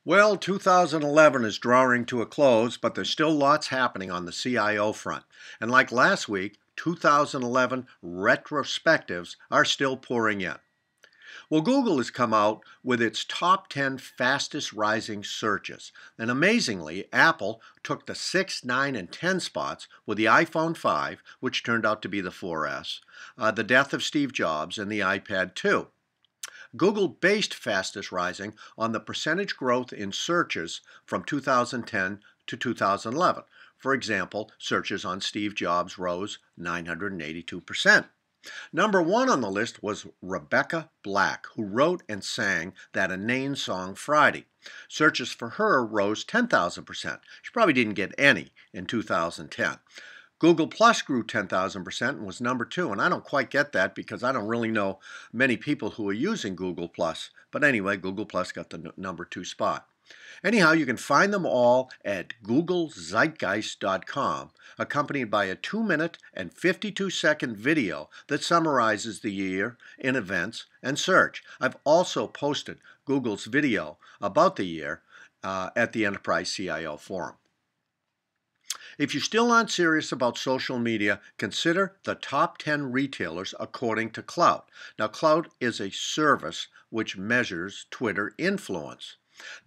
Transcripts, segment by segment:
Well, 2011 is drawing to a close, but there's still lots happening on the CIO front. And like last week, 2011 retrospectives are still pouring in. Well, Google has come out with its top 10 fastest rising searches. And amazingly, Apple took the 6, 9, and 10 spots with the iPhone 5, which turned out to be the 4S, the death of Steve Jobs, and the iPad 2. Google based fastest rising on the percentage growth in searches from 2010 to 2011. For example, searches on Steve Jobs rose 982%. Number one on the list was Rebecca Black, who wrote and sang that inane song Friday. Searches for her rose 10,000%. She probably didn't get any in 2010. Google Plus grew 10,000% and was number two, and I don't quite get that because I don't really know many people who are using Google Plus. But anyway, Google Plus got the number two spot. Anyhow, you can find them all at googlezeitgeist.com, accompanied by a 2-minute and 52-second video that summarizes the year in events and search. I've also posted Google's video about the year at the EnterpriseCIO Forum. If you still aren't serious about social media, consider the top 10 retailers according to Klout. Now, Klout is a service which measures Twitter influence.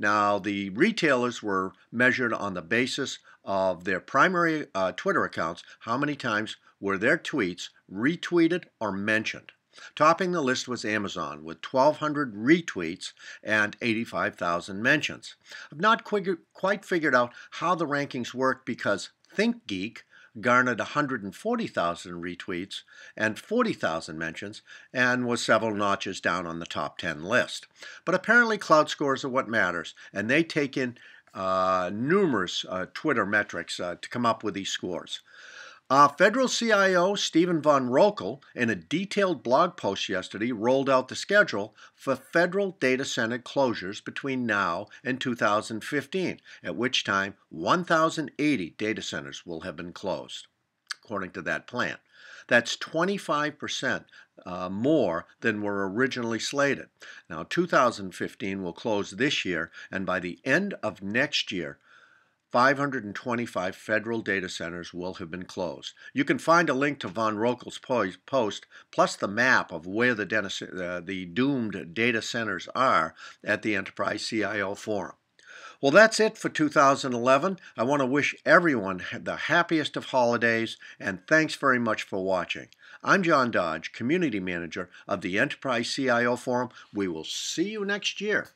Now, the retailers were measured on the basis of their primary Twitter accounts. How many times were their tweets retweeted or mentioned? Topping the list was Amazon with 1,200 retweets and 85,000 mentions. I've not quite figured out how the rankings work because ThinkGeek garnered 140,000 retweets and 40,000 mentions and was several notches down on the top 10 list. But apparently Klout scores are what matters, and they take in numerous Twitter metrics to come up with these scores. Federal CIO Stephen von Rokel, in a detailed blog post yesterday, rolled out the schedule for federal data center closures between now and 2015, at which time 1,080 data centers will have been closed, according to that plan. That's 25% more than were originally slated. Now, 2015 will close this year, and by the end of next year, 525 federal data centers will have been closed. You can find a link to von Rokel's post, plus the map of where the doomed data centers are at the EnterpriseCIO Forum. Well, that's it for 2011. I want to wish everyone the happiest of holidays, and thanks very much for watching. I'm John Dodge, Community Manager of the EnterpriseCIO Forum. We will see you next year.